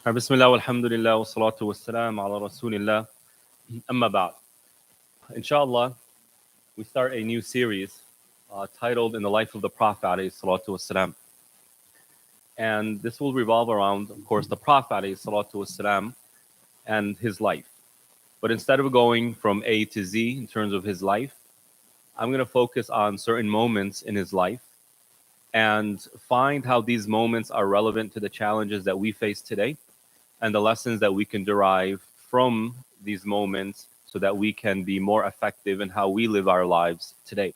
Bismillah, walhamdulillah, wa salatu wa salam ala rasulillah, amma ba'd. Inshallah, we start a new series titled In the Life of the Prophet alayhi salatu wasalam. And this will revolve around, of course, the Prophet alayhi salatu wasalam and his life. But instead of going from A to Z in terms of his life, I'm going to focus on certain moments in his life and find how these moments are relevant to the challenges that we face today and the lessons that we can derive from these moments so that we can be more effective in how we live our lives today.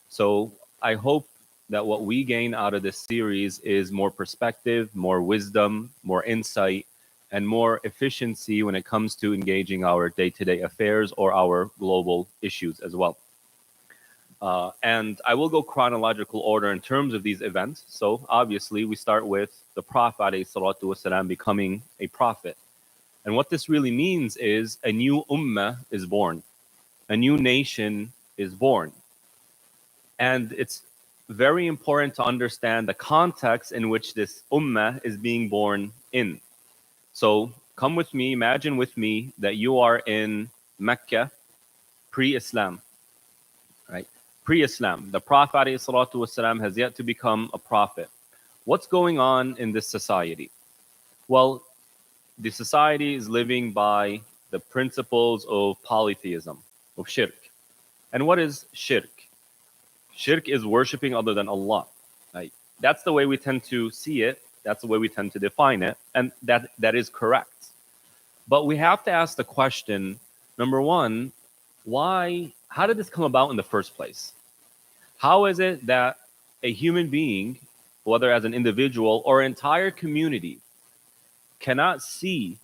So I hope that what we gain out of this series is more perspective, more wisdom, more insight, and more efficiency when it comes to engaging our day-to-day affairs or our global issues as well. And I will go chronological order in terms of these events. So obviously we start with the Prophet ﷺ becoming a prophet. And what this really means is a new Ummah is born. A new nation is born. And it's very important to understand the context in which this Ummah is being born in. So come with me, imagine with me that you are in Mecca pre-Islam. Right? Pre-Islam. The Prophet ﷺ has yet to become a prophet. What's going on in this society? Well, the society is living by the principles of polytheism, of shirk. And what is shirk? Shirk is worshipping other than Allah. Right? That's the way we tend to see it. That's the way we tend to define it. And that is correct. But we have to ask the question, number one, how did this come about in the first place? How is it that a human being, whether as an individual or entire community, cannot see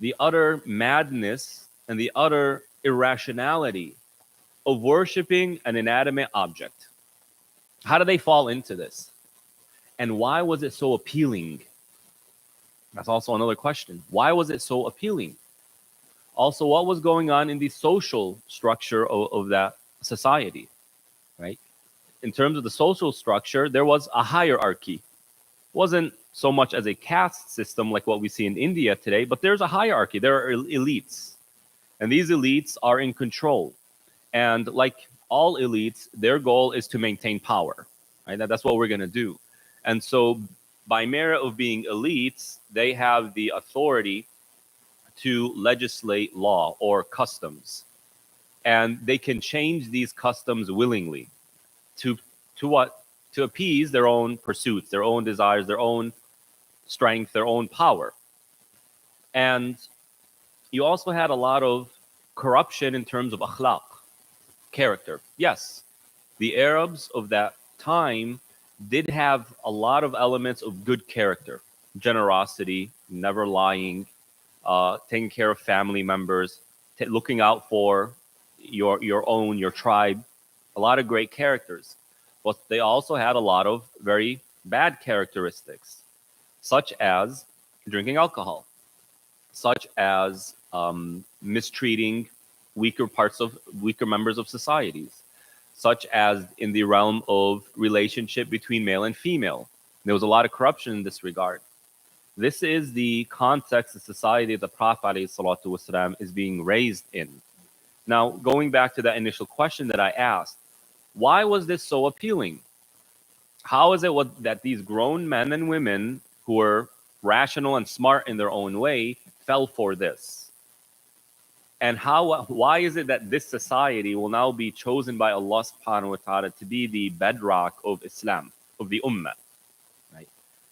the utter madness and the utter irrationality of worshiping an inanimate object? How did they fall into this? And why was it so appealing? That's also another question. Why was it so appealing? Also, what was going on in the social structure of that society, right? In terms of the social structure, there was a hierarchy. It wasn't so much as a caste system like what we see in India today, but there's a hierarchy. There are elites, and these elites are in control. And like all elites, their goal is to maintain power, right? That's what we're going to do. And so by merit of being elites, they have the authority to legislate law or customs. And they can change these customs willingly to what? To appease their own pursuits, their own desires, their own strength, their own power. And you also had a lot of corruption in terms of akhlaq, character. Yes, the Arabs of that time did have a lot of elements of good character, generosity, never lying, taking care of family members, looking out for your tribe, a lot of great characters. But they also had a lot of very bad characteristics, such as drinking alcohol, such as mistreating weaker members of societies, such as in the realm of relationship between male and female. There was a lot of corruption in this regard. This is the context of society the Prophet ﷺ is being raised in. Now, going back to that initial question that I asked, why was this so appealing? How is it that these grown men and women who were rational and smart in their own way fell for this? And why is it that this society will now be chosen by Allah subhanahu wa ta'ala to be the bedrock of Islam, of the Ummah? Right?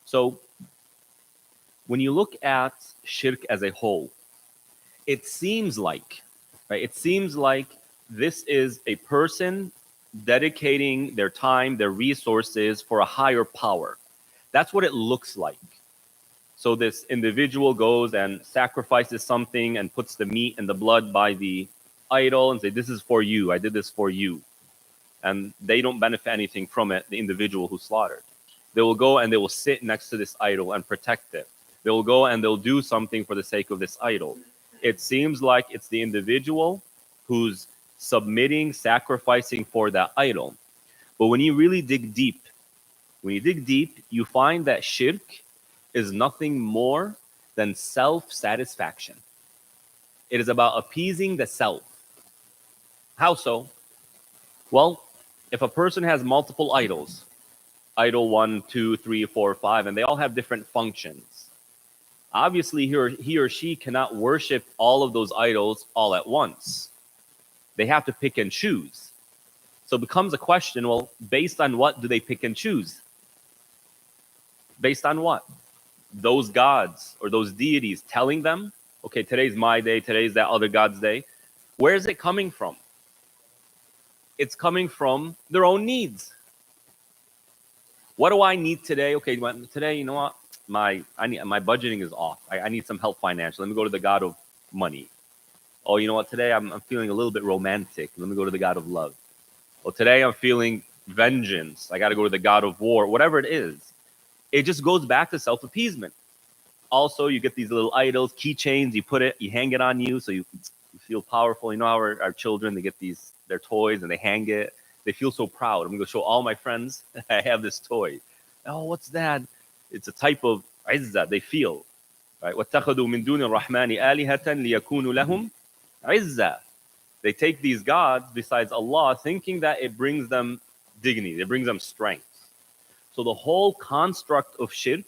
So when you look at shirk as a whole, it seems like this is a person dedicating their time, their resources for a higher power. That's what it looks like. So this individual goes and sacrifices something and puts the meat and the blood by the idol and say, this is for you, I did this for you. And they don't benefit anything from it, the individual who slaughtered. They will go and they will sit next to this idol and protect it. They will go and they'll do something for the sake of this idol. It seems like it's the individual who's submitting, sacrificing for that idol. But when you really dig deep, you find that shirk is nothing more than self-satisfaction. It is about appeasing the self. How so? Well, if a person has multiple idols, idol 1, 2, 3, 4, 5, and they all have different functions, obviously he or she cannot worship all of those idols all at once. They have to pick and choose. So it becomes a question, well, based on what do they pick and choose? Based on what? Those gods or those deities telling them, okay, today's my day, today's that other god's day. Where is it coming from? It's coming from their own needs. What do I need today? Okay, today, you know what? My budgeting is off. I need some help financially. Let me go to the God of money. Oh, you know what? Today I'm feeling a little bit romantic. Let me go to the God of love. Well, today I'm feeling vengeance. I got to go to the God of war. Whatever it is, it just goes back to self-appeasement. Also, you get these little idols, keychains. You hang it on you, so you feel powerful. You know how our children, they get their toys and they hang it. They feel so proud. I'm gonna go show all my friends I have this toy. Oh, what's that? It's a type of izzah they feel. Right? وَاتَّخَذُوا مِن دُونِ الرَّحْمَنِ آلِهَةً لِيَكُونُوا لَهُمْ عِزَّةً. They take these gods besides Allah, thinking that it brings them dignity, it brings them strength. So the whole construct of shirk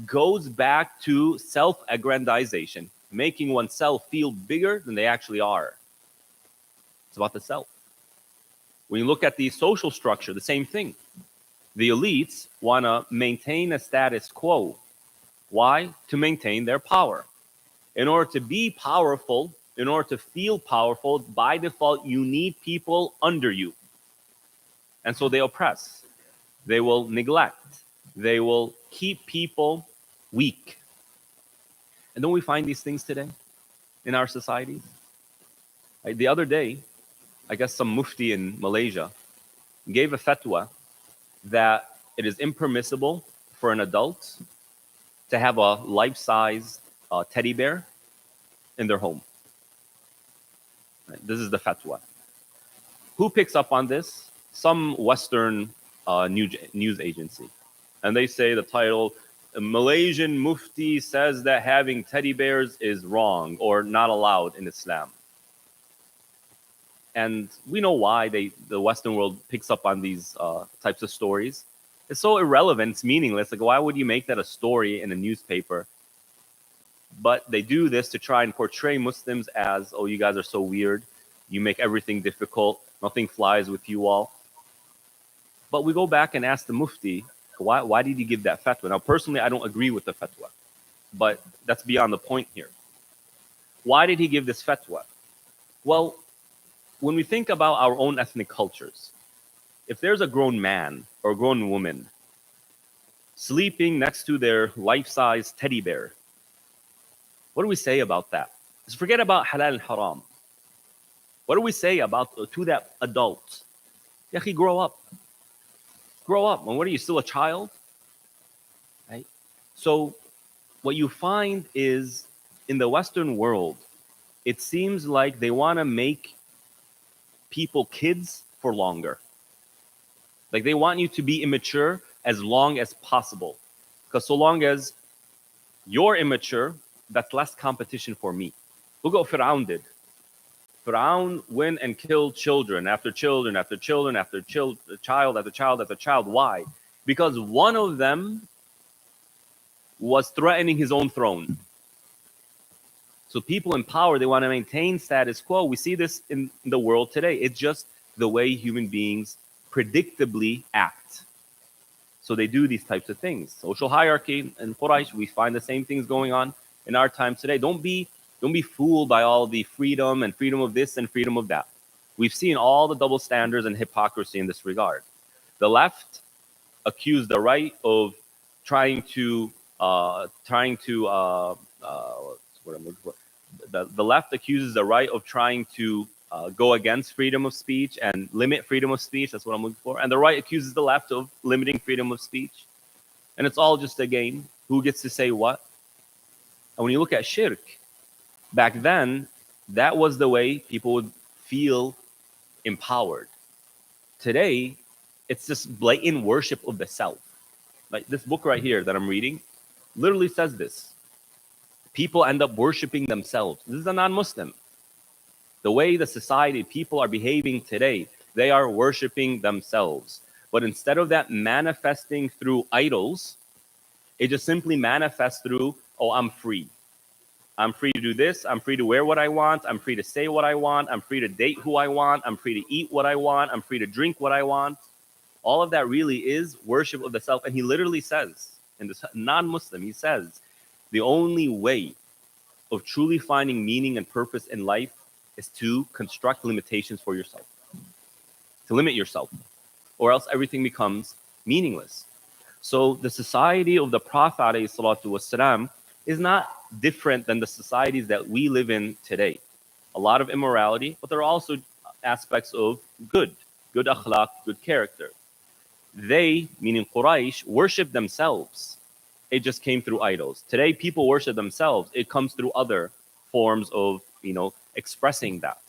goes back to self-aggrandization, making oneself feel bigger than they actually are. It's about the self. When you look at the social structure, the same thing. The elites want to maintain a status quo. Why? To maintain their power. In order to be powerful, in order to feel powerful, by default, you need people under you. And so they oppress. They will neglect. They will keep people weak. And don't we find these things today in our societies? The other day, I guess some mufti in Malaysia gave a fatwa that it is impermissible for an adult to have a life-size teddy bear in their home. This is the fatwa. Who picks up on this? Some Western news agency. And they say the title, a Malaysian mufti says that having teddy bears is wrong or not allowed in Islam. And we know why the Western world picks up on these types of stories. It's so irrelevant, it's meaningless. Like, why would you make that a story in a newspaper? But they do this to try and portray Muslims as, oh, you guys are so weird. You make everything difficult. Nothing flies with you all. But we go back and ask the mufti, why did he give that fatwa? Now, personally, I don't agree with the fatwa. But that's beyond the point here. Why did he give this fatwa? Well, when we think about our own ethnic cultures, if there's a grown man or a grown woman sleeping next to their life-size teddy bear, what do we say about that? Just forget about halal and haram. What do we say about to that adult? Yahi, grow up. Grow up. And what are you, still a child? Right? So what you find is in the Western world, it seems like they want to make people kids for longer. Like they want you to be immature as long as possible. Because so long as you're immature, that's less competition for me. Look what Fir'aun did. Fir'aun went and killed children after children after children after child after child after child. Why? Because one of them was threatening his own throne. So people in power, they want to maintain status quo. We see this in the world today. It's just the way human beings predictably act. So they do these types of things. Social hierarchy in Quraysh, we find the same things going on in our times today. Don't be fooled by all the freedom and freedom of this and freedom of that. We've seen all the double standards and hypocrisy in this regard. The left accused the right of trying to the left accuses the right of trying to go against freedom of speech and limit freedom of speech. That's what I'm looking for. And the right accuses the left of limiting freedom of speech. And it's all just a game. Who gets to say what? And when you look at shirk, back then, that was the way people would feel empowered. Today, it's just blatant worship of the self. Like this book right here that I'm reading literally says this. People end up worshiping themselves. This is a non-Muslim. The way the society, people are behaving today, they are worshiping themselves. But instead of that manifesting through idols, it just simply manifests through, oh, I'm free. I'm free to do this. I'm free to wear what I want. I'm free to say what I want. I'm free to date who I want. I'm free to eat what I want. I'm free to drink what I want. All of that really is worship of the self. And he literally says, in this non-Muslim, he says, the only way of truly finding meaning and purpose in life is to construct limitations for yourself, to limit yourself, or else everything becomes meaningless. So the society of the Prophet ﷺ is not different than the societies that we live in today. A lot of immorality, but there are also aspects of good akhlaq, good character. They, meaning Quraysh, worship themselves. It just came through idols. Today, people worship themselves. It comes through other forms of, expressing that.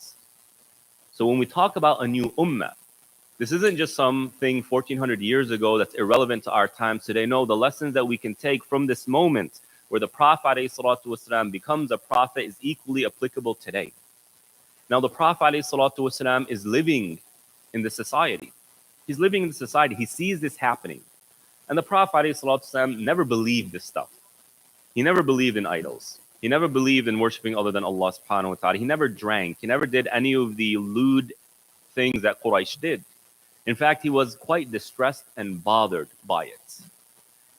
So when we talk about a new ummah, this isn't just something 1400 years ago that's irrelevant to our times today. No, the lessons that we can take from this moment where the Prophet ﷺ becomes a prophet is equally applicable today. Now, the Prophet ﷺ is living in the society. He's living in the society. He sees this happening. And the Prophet ﷺ never believed this stuff. He never believed in idols. He never believed in worshiping other than Allah subhanahu wa ta'ala. He never drank. He never did any of the lewd things that Quraysh did. In fact, he was quite distressed and bothered by it.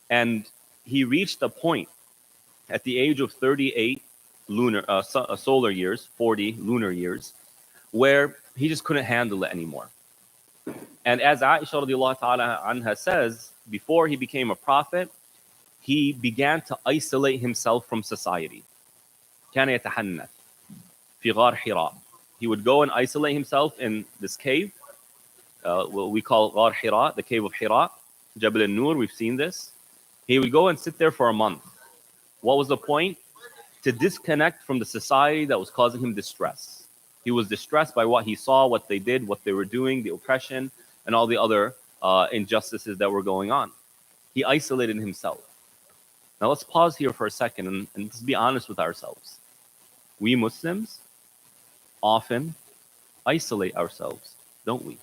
And he reached a point at the age of 38 solar years, 40 lunar years, where he just couldn't handle it anymore. And as Aisha radiallahu ta'ala anha says, before he became a prophet, he began to isolate himself from society. كان يتحنث في غار حراء. He would go and isolate himself in this cave, what we call غار حراء, the cave of Hira, Jabal al-Nur, we've seen this. He would go and sit there for a month. What was the point? To disconnect from the society that was causing him distress. He was distressed by what he saw, what they did, what they were doing, the oppression, and all the other injustices that were going on. He isolated himself. Now let's pause here for a second and just be honest with ourselves. We Muslims often isolate ourselves, don't we?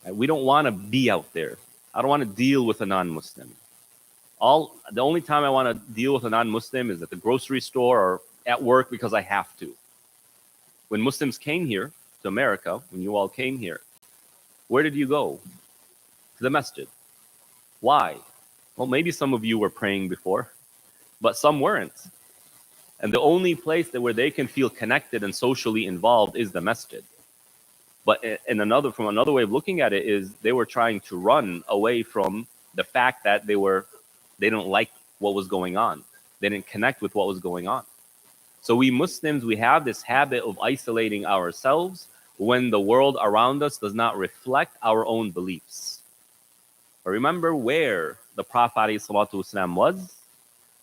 We don't want to be out there. I don't want to deal with a non-Muslim. The only time I want to deal with a non-Muslim is at the grocery store or at work because I have to. When Muslims came here to America, when you all came here, where did you go? To the masjid. Why? Well, maybe some of you were praying before, but some weren't. And the only place where they can feel connected and socially involved is the masjid. But from another way of looking at it is they were trying to run away from the fact that they didn't like what was going on. They didn't connect with what was going on. So we Muslims, we have this habit of isolating ourselves when the world around us does not reflect our own beliefs. But remember where the Prophet ﷺ was,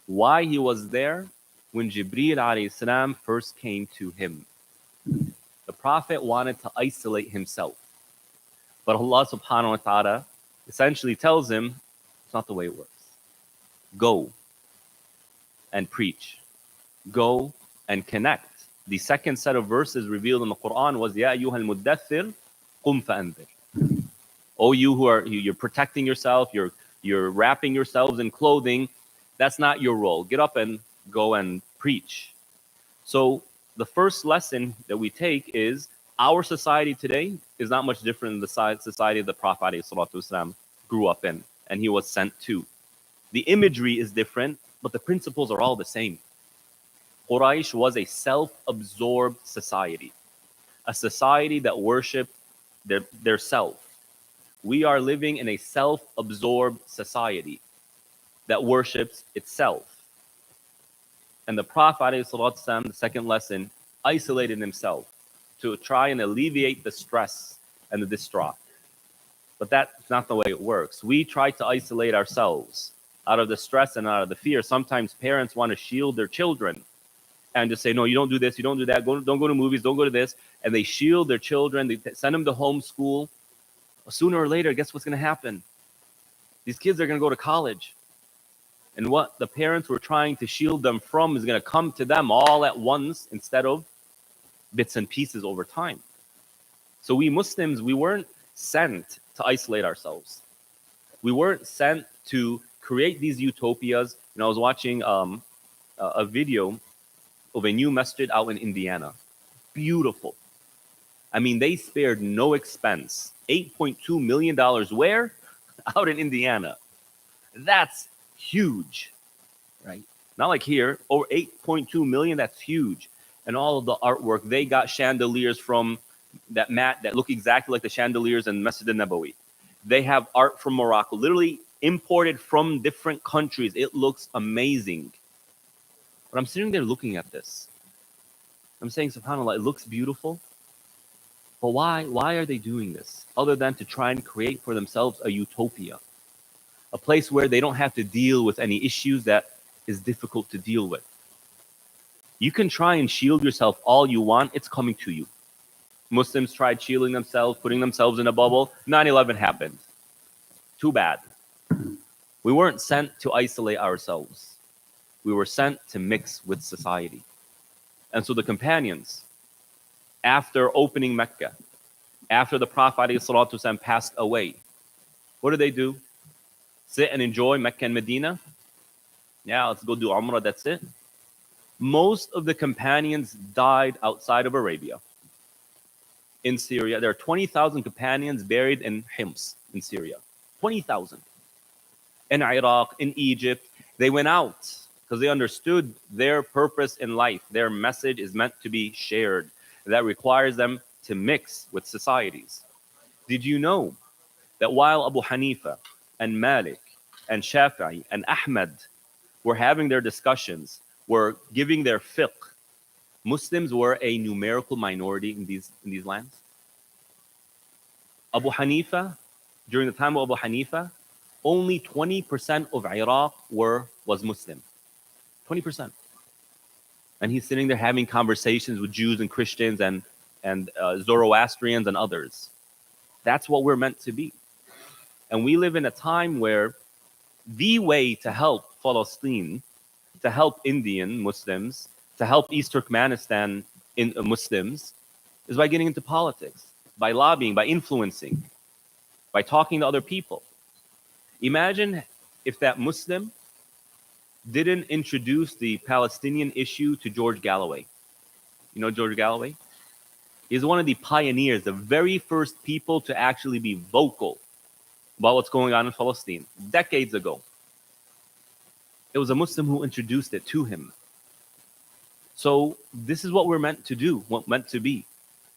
why he was there, when Jibreel ﷺ first came to him. The Prophet wanted to isolate himself. But Allah subhanahu wa ta'ala essentially tells him, it's not the way it works. Go and preach. Go and connect. The second set of verses revealed in the Quran was, Ya ayyuhal muddathir, qum fa'anzir. Oh, you're protecting yourself, you're wrapping yourselves in clothing. That's not your role. Get up and go and preach. So the first lesson that we take is our society today is not much different than the society the Prophet ﷺ grew up in and he was sent to. The imagery is different, but the principles are all the same. Quraysh was a self-absorbed society, a society that worshipped their self. We are living in a self-absorbed society that worships itself. And the Prophet ﷺ, the second lesson, isolated himself to try and alleviate the stress and the distraught. But that's not the way it works. We try to isolate ourselves out of the stress and out of the fear. Sometimes parents want to shield their children and just say, no, you don't do this, you don't do that, don't go to movies, don't go to this. And they shield their children, they send them to homeschool. Sooner or later, guess what's going to happen? These kids are going to go to college. And what the parents were trying to shield them from is going to come to them all at once instead of bits and pieces over time. So we Muslims, we weren't sent to isolate ourselves. We weren't sent to create these utopias. You know, I was watching a video of a new masjid out in Indiana. Beautiful. I mean, they spared no expense. $8.2 million where? Out in Indiana. That's huge, right? Not like here, over 8.2 million, that's huge. And all of the artwork, they got chandeliers from that mat that look exactly like the chandeliers in Masjid al-Nabawi. They have art from Morocco, literally imported from different countries. It looks amazing. But I'm sitting there looking at this. I'm saying, subhanAllah, it looks beautiful. But why? Why are they doing this? Other than to try and create for themselves a utopia. A place where they don't have to deal with any issues that is difficult to deal with. You can try and shield yourself all you want, it's coming to you. Muslims tried shielding themselves, putting themselves in a bubble. 9/11 happened. Too bad. We weren't sent to isolate ourselves. We were sent to mix with society. And so the companions, after opening Mecca, after the Prophet ﷺ passed away, what did they do? Sit and enjoy Mecca and Medina? Yeah, let's go do Umrah, that's it. Most of the companions died outside of Arabia. In Syria, there are 20,000 companions buried in Hims in Syria. 20,000. In Iraq, in Egypt, they went out because they understood their purpose in life. Their message is meant to be shared. That requires them to mix with societies. Did you know that while Abu Hanifa and Malik and Shafi'i and Ahmed were having their discussions, were giving their fiqh, Muslims were a numerical minority in these lands? Abu Hanifa, during the time of Abu Hanifa, only 20% of Iraq was Muslim. 20%. And he's sitting there having conversations with Jews and Christians and Zoroastrians and others. That's what we're meant to be. And we live in a time where the way to help Palestine, to help Indian Muslims, to help East Turkmenistan Muslims, is by getting into politics, by lobbying, by influencing, by talking to other people. Imagine if that Muslim didn't introduce the Palestinian issue to George Galloway. You know George Galloway? He's one of the pioneers, the very first people to actually be vocal about what's going on in Palestine, decades ago. It was a Muslim who introduced it to him. So this is what we're meant to do, what meant to be.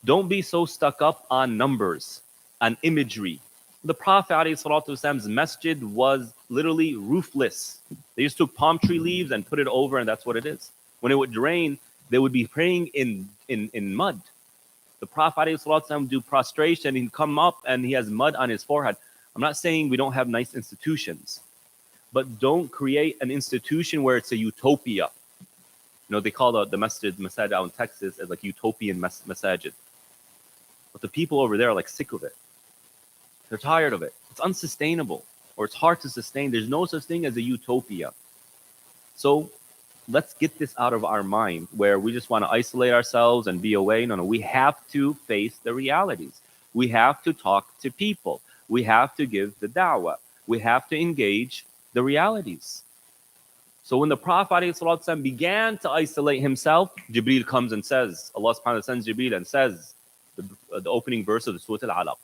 Don't be so stuck up on numbers, on imagery. The Prophet ﷺ's masjid was literally roofless. They just took palm tree leaves and put it over, and that's what it is. When it would rain, they would be praying in mud. The Prophet ﷺ would do prostration, he'd come up and he has mud on his forehead. I'm not saying we don't have nice institutions, but don't create an institution where it's a utopia. You know, they call the masjid out in Texas as like utopian masajid. But the people over there are like sick of it. They're tired of it. It's unsustainable, or it's hard to sustain. There's no such thing as a utopia. So let's get this out of our mind where we just want to isolate ourselves and be away. No, we have to face the realities. We have to talk to people. We have to give the da'wah. We have to engage the realities. So when the Prophet ﷺ began to isolate himself, Jibreel comes and says, Allah subhanahu wa ta'ala sends Jibreel and says, the opening verse of the Surah Al-Alaq,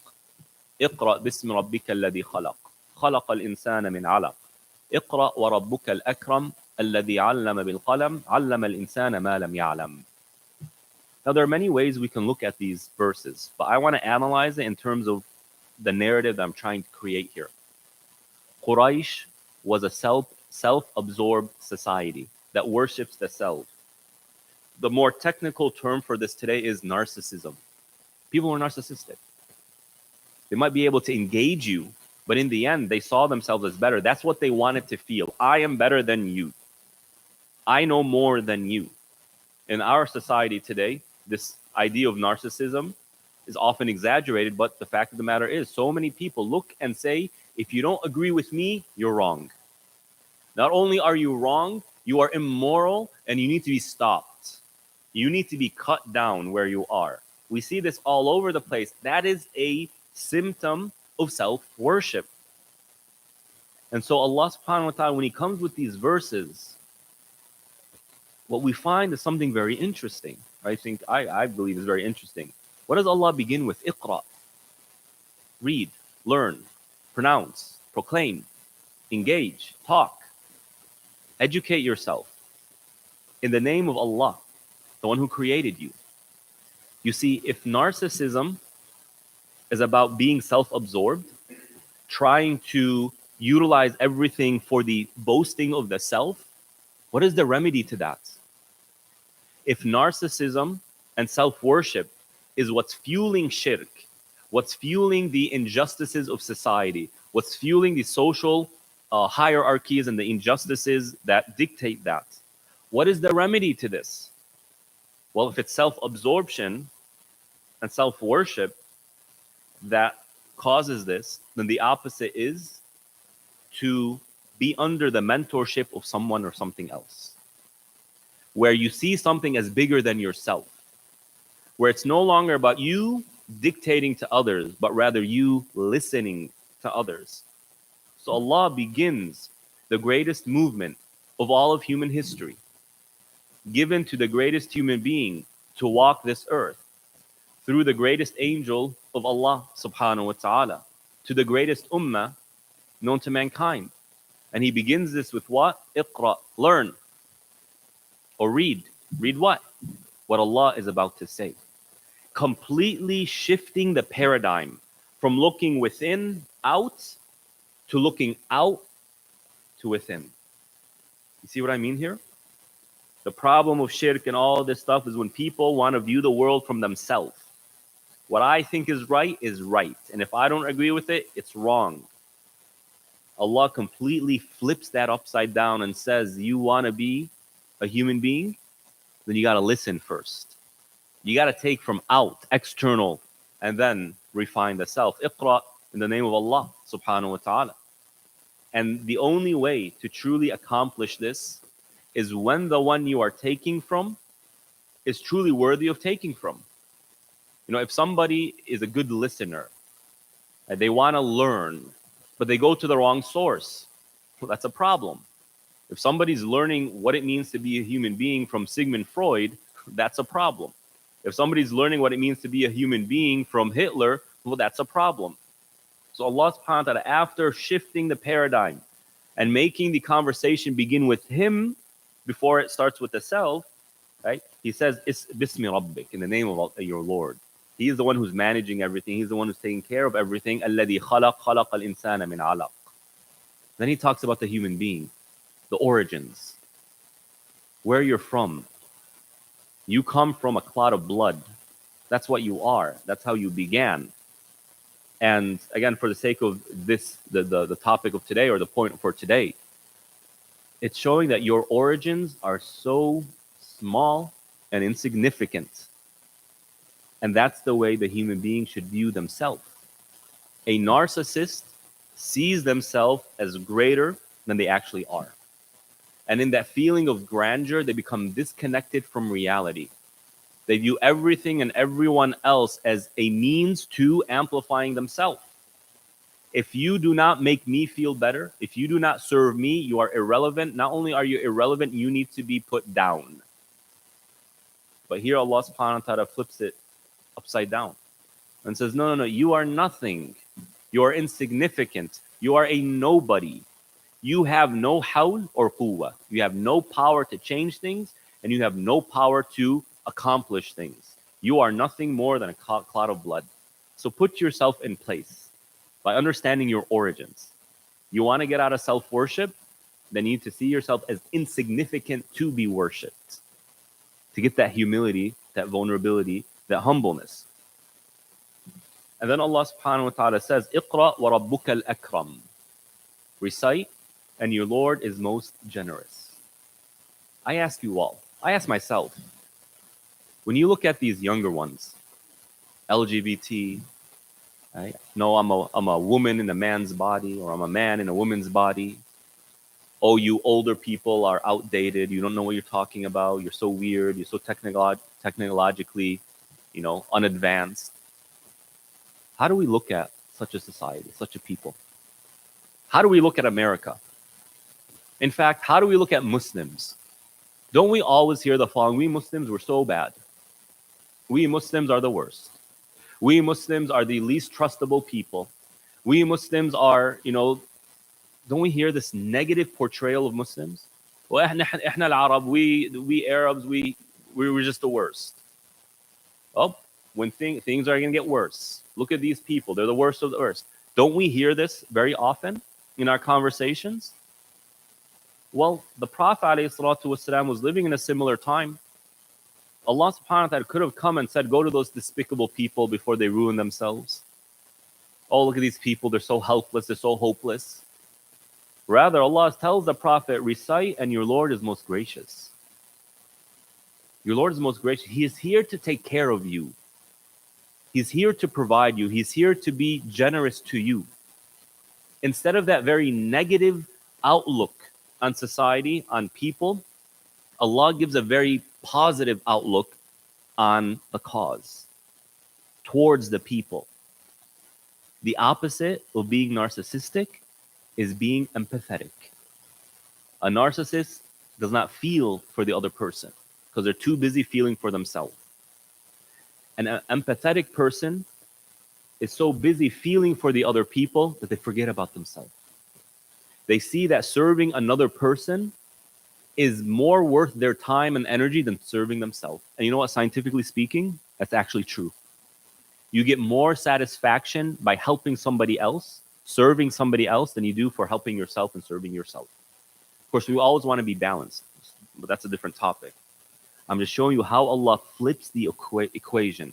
اقرأ باسم ربك الذي خلق خلق الإنسان من علق اقرأ وربك الأكرم الذي علم بالقلم علم الإنسان ما لم يعلم. Now there are many ways we can look at these verses, but I want to analyze it in terms of the narrative that I'm trying to create here. Quraysh was a self-absorbed society that worships the self. The more technical term for this today is narcissism. People are narcissistic. They might be able to engage you, but in the end, they saw themselves as better. That's what they wanted to feel. I am better than you. I know more than you. In our society today, this idea of narcissism is often exaggerated, but the fact of the matter is, so many people look and say, if you don't agree with me, you're wrong. Not only are you wrong, you are immoral and you need to be stopped. You need to be cut down where you are. We see this all over the place. That is a symptom of self-worship. And so Allah subhanahu wa ta'ala, when He comes with these verses, what we find is something very interesting. I believe is very interesting. What does Allah begin with? Iqra. Read, learn, pronounce, proclaim, engage, talk, educate yourself in the name of Allah, the one who created you. You see, if narcissism is about being self-absorbed, trying to utilize everything for the boasting of the self, what is the remedy to that? If narcissism and self-worship is what's fueling shirk, what's fueling the injustices of society, what's fueling the social hierarchies and the injustices that dictate that, what is the remedy to this? Well, if it's self-absorption and self-worship that causes this, then the opposite is to be under the mentorship of someone or something else, where you see something as bigger than yourself, where it's no longer about you dictating to others, but rather you listening to others. So Allah begins the greatest movement of all of human history, given to the greatest human being to walk this earth, through the greatest angel of Allah subhanahu wa ta'ala, to the greatest ummah known to mankind. And He begins this with what? Iqra, learn. Or read. Read what? What Allah is about to say. Completely shifting the paradigm from looking within out to looking out to within. You see what I mean here? The problem of shirk and all this stuff is when people want to view the world from themselves. What I think is right, and if I don't agree with it, it's wrong. Allah completely flips that upside down and says, you want to be a human being? Then you got to listen first. You got to take from out, external, and then refine the self. Iqra, in the name of Allah subhanahu wa ta'ala. And the only way to truly accomplish this is when the one you are taking from is truly worthy of taking from. You know, if somebody is a good listener and they want to learn, but they go to the wrong source, well, that's a problem. If somebody's learning what it means to be a human being from Sigmund Freud, that's a problem. If somebody's learning what it means to be a human being from Hitler, well, that's a problem. So Allah subhanahu wa ta'ala, after shifting the paradigm and making the conversation begin with Him before it starts with the self, right? He says, Bismi Rabbik, in the name of your Lord. He is the one who's managing everything. He's the one who's taking care of everything. الَّذِي خَلَقَ الْإِنسَانَ مِنْ عَلَقٍ. Then He talks about the human being, the origins, where you're from. You come from a clot of blood. That's what you are. That's how you began. And again, for the sake of this, the topic of today, or the point for today, it's showing that your origins are so small and insignificant. And that's the way the human being should view themselves. A narcissist sees themselves as greater than they actually are. And in that feeling of grandeur, they become disconnected from reality. They view everything and everyone else as a means to amplifying themselves. If you do not make me feel better, if you do not serve me, you are irrelevant. Not only are you irrelevant, you need to be put down. But here Allah subhanahu wa ta'ala flips it upside down and says, no, you are nothing. You are insignificant. You are a nobody. You have no hawl or quwwah. You have no power to change things, and you have no power to accomplish things. You are nothing more than a clot of blood. So put yourself in place by understanding your origins. You want to get out of self-worship, then you need to see yourself as insignificant to be worshipped. To get that humility, that vulnerability, that humbleness. And then Allah subhanahu wa ta'ala says, Iqra wa rabbuka al-akram. Recite, and your Lord is most generous. I ask you all, I ask myself, when you look at these younger ones, LGBT, right? No, I'm a woman in a man's body, or I'm a man in a woman's body. oh, you older people are outdated, you don't know what you're talking about, you're so weird, you're so technologically, unadvanced. How do we look at such a society, such a people? How do we look at America? In fact, how do we look at Muslims? Don't we always hear the following: we Muslims were so bad. We Muslims are the worst. We Muslims are the least trustable people. We Muslims are, don't we hear this negative portrayal of Muslims? Well, إحنا العرب, we Arabs, we were just the worst. Oh, when things are going to get worse. Look at these people. They're the worst of the worst. Don't we hear this very often in our conversations? Well, the Prophet ﷺ was living in a similar time. Allah subhanahu wa ta'ala could have come and said, go to those despicable people before they ruin themselves. Oh, look at these people. They're so helpless. They're so hopeless. Rather, Allah tells the Prophet, recite and your Lord is most gracious. Your Lord is most gracious. He is here to take care of you. He's here to provide you. He's here to be generous to you. Instead of that very negative outlook on society, on people, Allah gives a very positive outlook on the cause, towards the people. The opposite of being narcissistic is being empathetic. A narcissist does not feel for the other person because they're too busy feeling for themselves. An empathetic person is so busy feeling for the other people that they forget about themselves. They see that serving another person is more worth their time and energy than serving themselves. And you know what, scientifically speaking, that's actually true. You get more satisfaction by helping somebody else, serving somebody else, than you do for helping yourself and serving yourself. Of course, we always want to be balanced, but that's a different topic. I'm just showing you how Allah flips the equation.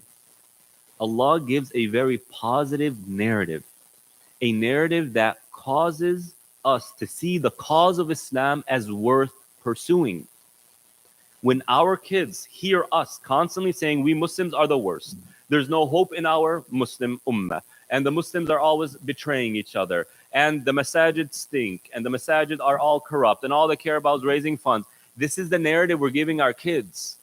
Allah gives a very positive narrative, a narrative that causes us to see the cause of Islam as worth pursuing. When our kids hear us constantly saying we Muslims are the worst, there's no hope in our Muslim ummah, and the Muslims are always betraying each other, and the masajid stink, and the masajid are all corrupt, and all they care about is raising funds. This is the narrative we're giving our kids.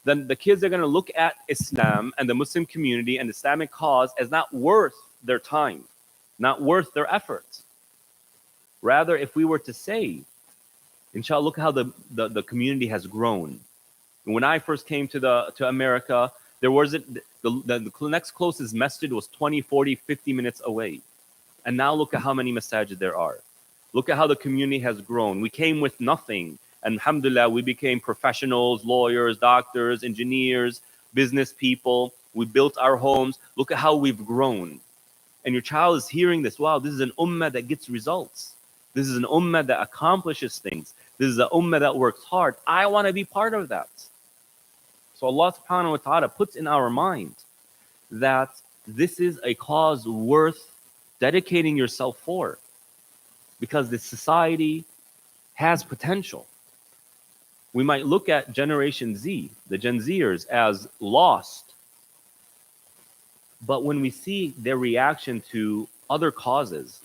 Then the kids are going to look at Islam and the Muslim community and the Islamic cause as not worth their time, not worth their efforts. Rather, if we were to say, inshallah, look how the community has grown. When I first came to America, there wasn't the next closest masjid was 20, 40, 50 minutes away. And now look at how many masajid there are. Look at how the community has grown. We came with nothing. And alhamdulillah, we became professionals, lawyers, doctors, engineers, business people. We built our homes. Look at how we've grown. And your child is hearing this. Wow, this is an ummah that gets results. This is an ummah that accomplishes things. This is an ummah that works hard. I want to be part of that. So Allah subhanahu wa ta'ala puts in our mind that this is a cause worth dedicating yourself for, because this society has potential. We might look at Generation Z, the Gen Zers, as lost. But when we see their reaction to other causes,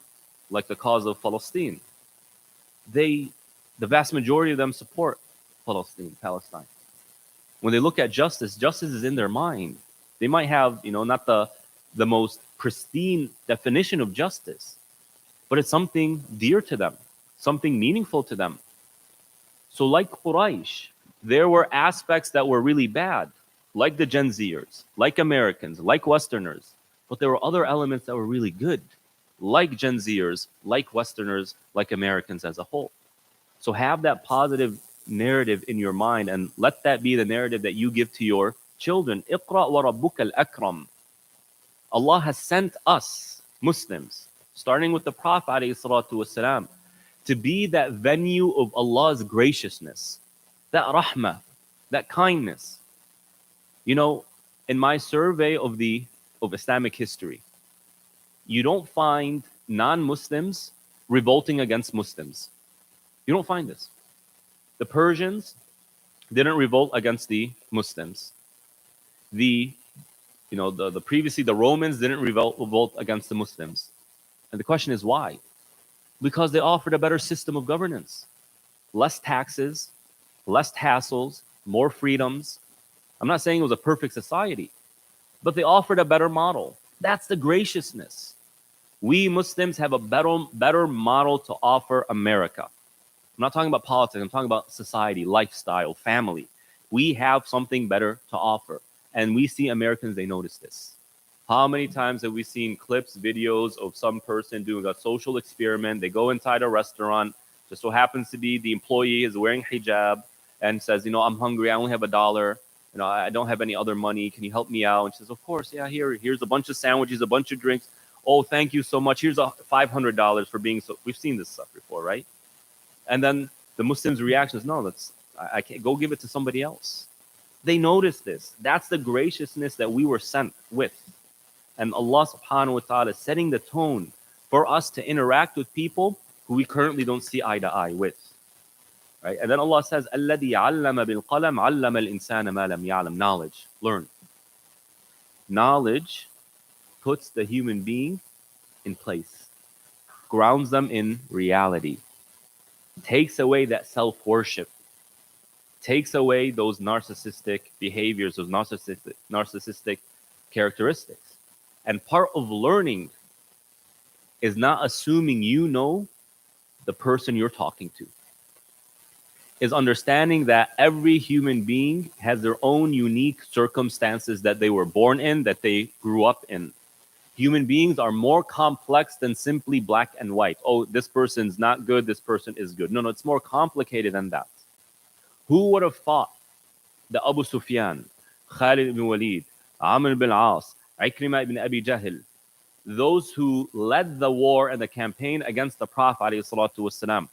like the cause of Palestine, the vast majority of them support Palestine. When they look at justice, justice is in their mind. They might have, not the most pristine definition of justice, but it's something dear to them, something meaningful to them. So like Quraysh, there were aspects that were really bad, like the Gen Zers, like Americans, like Westerners, but there were other elements that were really good, like Gen Zers, like Westerners, like Americans as a whole. So have that positive narrative in your mind, and let that be the narrative that you give to your children. Iqra wa rabbuka al-akram. Allah has sent us, Muslims, starting with the Prophet ﷺ, to be that venue of Allah's graciousness, that rahmah, that kindness. In my survey of Islamic history, you don't find non-Muslims revolting against Muslims. You don't find this. The Persians didn't revolt against the Muslims. Previously the Romans didn't revolt against the Muslims. And the question is why? Because they offered a better system of governance. less taxes, less hassles, more freedoms. I'm not saying it was a perfect society, but they offered a better model. That's the graciousness. We Muslims have a better model to offer America. I'm not talking about politics, I'm talking about society, lifestyle, family. We have something better to offer. And we see Americans, they notice this. How many times have we seen clips, videos of some person doing a social experiment? They go inside a restaurant, just so happens to be the employee is wearing hijab and says, I'm hungry, I only have $1. I don't have any other money. Can you help me out? And she says, of course, yeah, here's a bunch of sandwiches, a bunch of drinks. Oh, thank you so much. Here's a $500 for being so. We've seen this stuff before, right? And then the Muslims' reaction is, no, I can't go give it to somebody else. They notice this. That's the graciousness that we were sent with. And Allah subhanahu wa ta'ala is setting the tone for us to interact with people who we currently don't see eye to eye with. Right? And then Allah says, الَّذِي عَلَّمَ بِالْقَلَمْ عَلَّمَ الْإِنسَانَ مَا لَمْ يَعْلَمْ. Knowledge, learn. Knowledge puts the human being in place, grounds them in reality, takes away that self-worship, takes away those narcissistic behaviors, those narcissistic characteristics. And part of learning is not assuming you know the person you're talking to. Is understanding that every human being has their own unique circumstances that they were born in, that they grew up in. Human beings are more complex than simply black and white. Oh, this person's not good, this person is good. No, it's more complicated than that. Who would have thought that Abu Sufyan, Khalid ibn Walid, Amr ibn al-As, Ikrimah ibn Abi Jahl, those who led the war and the campaign against the Prophet ﷺ,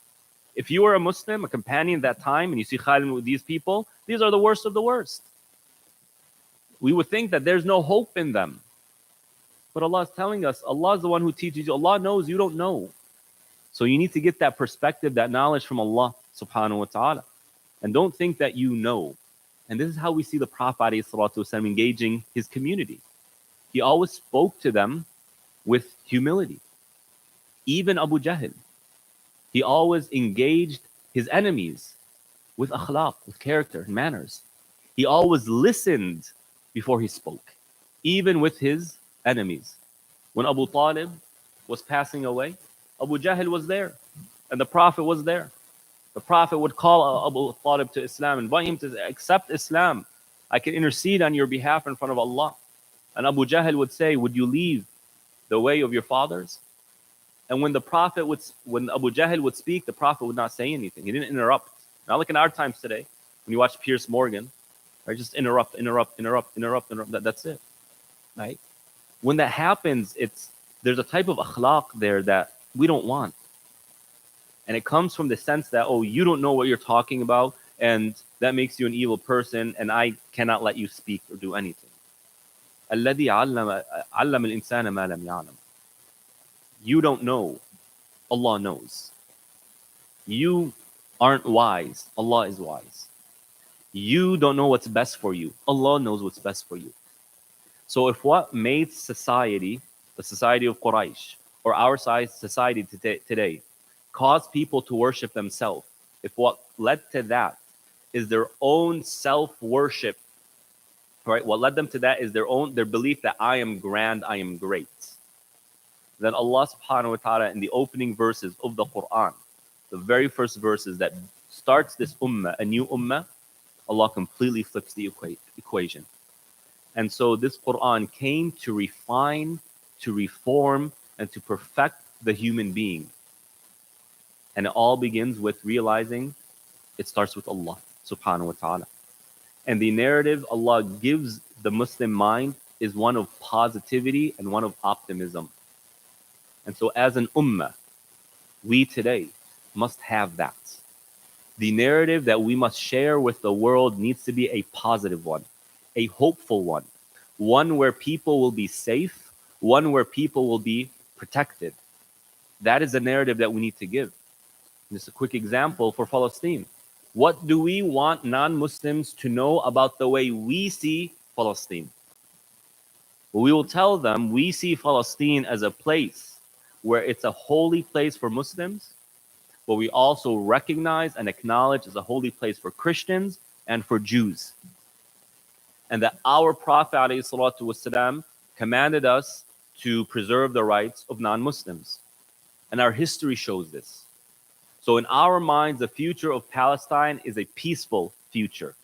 if you were a Muslim, a companion at that time, and you see Khalid with these people, these are the worst of the worst. We would think that there's no hope in them. But Allah is telling us, Allah is the one who teaches you. Allah knows you don't know. So you need to get that perspective, that knowledge from Allah subhanahu wa ta'ala. And don't think that you know. And this is how we see the Prophet ﷺ engaging his community. He always spoke to them with humility. Even Abu Jahl. He always engaged his enemies with akhlaq, with character and manners. He always listened before he spoke, even with his enemies. When Abu Talib was passing away, Abu Jahl was there, and the Prophet was there. The Prophet would call Abu Talib to Islam, invite him to accept Islam. I can intercede on your behalf in front of Allah. And Abu Jahl would say, would you leave the way of your fathers? And when Abu Jahl would speak, the Prophet would not say anything. He didn't interrupt. Not like in our times today, when you watch Piers Morgan, right? Just interrupt. That's it, right? When that happens, there's a type of akhlaq there that we don't want. And it comes from the sense that, oh, you don't know what you're talking about, and that makes you an evil person, and I cannot let you speak or do anything. الَّذِي عَلَّمَ الْإِنسَانَ مَا لَمْ يَعْلَمْ. You don't know. Allah knows. You aren't wise. Allah is wise. You don't know what's best for you. Allah knows what's best for you. So if what made society, the society of Quraysh, or our society today, caused people to worship themselves, if what led to that is their own self-worship, right? What led them to that is their belief that I am grand, I am great. Then Allah subhanahu wa ta'ala, in the opening verses of the Quran, the very first verses that starts this ummah, a new ummah, Allah completely flips the equation. And so this Quran came to refine, to reform, and to perfect the human being. And it all begins with realizing it starts with Allah subhanahu wa ta'ala. And the narrative Allah gives the Muslim mind is one of positivity and one of optimism. And so as an ummah, we today must have that. The narrative that we must share with the world needs to be a positive one, a hopeful one where people will be safe, one where people will be protected. That is the narrative that we need to give. Just a quick example for Palestine. What do we want non-Muslims to know about the way we see Palestine? Well, we will tell them we see Palestine as a place where it's a holy place for Muslims, but we also recognize and acknowledge as a holy place for Christians and for Jews. And that our Prophet ﷺ commanded us to preserve the rights of non-Muslims. And our history shows this. So in our minds, the future of Palestine is a peaceful future,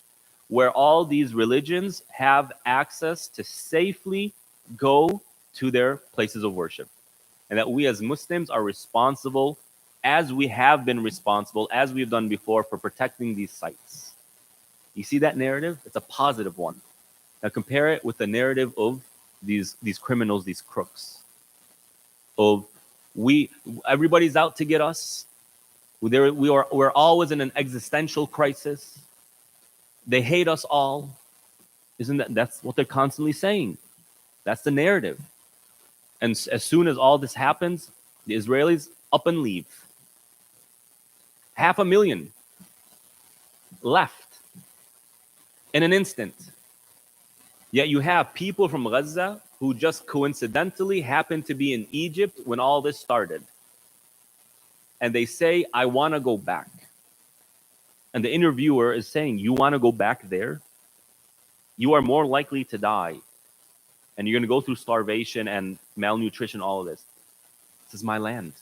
where all these religions have access to safely go to their places of worship. And that we as Muslims are responsible, as we have been responsible, as we've done before, for protecting these sites. You see that narrative? It's a positive one. Now compare it with the narrative of these criminals, these crooks. Of everybody's out to get us. We're always in an existential crisis. They hate us all. That's what they're constantly saying. That's the narrative. And as soon as all this happens, the Israelis up and leave. 500,000 left in an instant. Yet you have people from Gaza who just coincidentally happened to be in Egypt when all this started. And they say, I want to go back. And the interviewer is saying, you want to go back there? You are more likely to die. And you're going to go through starvation and malnutrition, all of this. This is my land.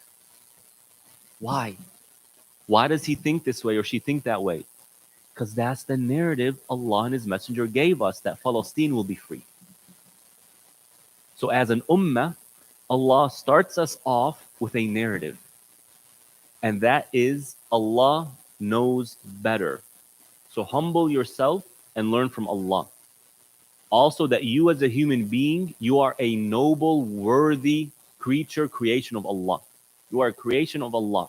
Why? Why does he think this way or she think that way? Because that's the narrative Allah and His Messenger gave us, that Palestine will be free. So as an ummah, Allah starts us off with a narrative. And that is, Allah knows better. So humble yourself and learn from Allah. Also that you as a human being, you are a noble, worthy creature, creation of Allah. You are a creation of Allah.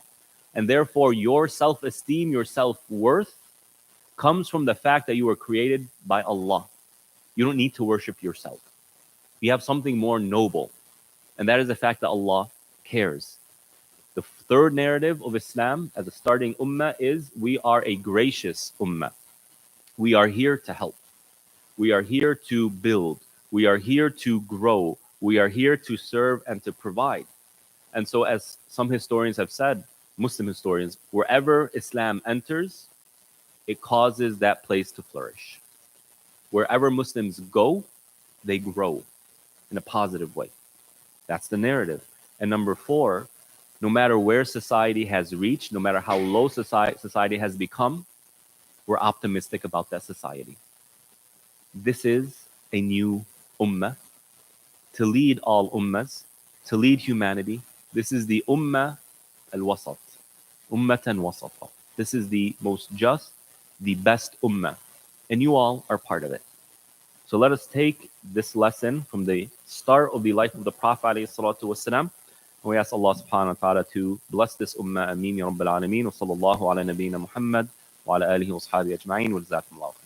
And therefore your self-esteem, your self-worth comes from the fact that you were created by Allah. You don't need to worship yourself. You have something more noble. And that is the fact that Allah cares. The third narrative of Islam as a starting ummah is we are a gracious ummah. We are here to help. We are here to build. We are here to grow. We are here to serve and to provide. And so as some historians have said, Muslim historians, wherever Islam enters, it causes that place to flourish. Wherever Muslims go, they grow in a positive way. That's the narrative. And number 4, no matter where society has reached, no matter how low society has become, we're optimistic about that society. This is a new ummah to lead all ummahs, to lead humanity. This is the ummah al-wasat, ummatan wasata. This is the most just, the best ummah, and you all are part of it. So let us take this lesson from the start of the life of the Prophet ﷺ, and we ask Allah subhanahu wa ta'ala to bless this ummah. Ameen ya Rabbil Alameen. Wa sallallahu ala nabiyyina Muhammad wa ala alihi wa ashabihi ajma'in. Wa jazakumullahu khairan.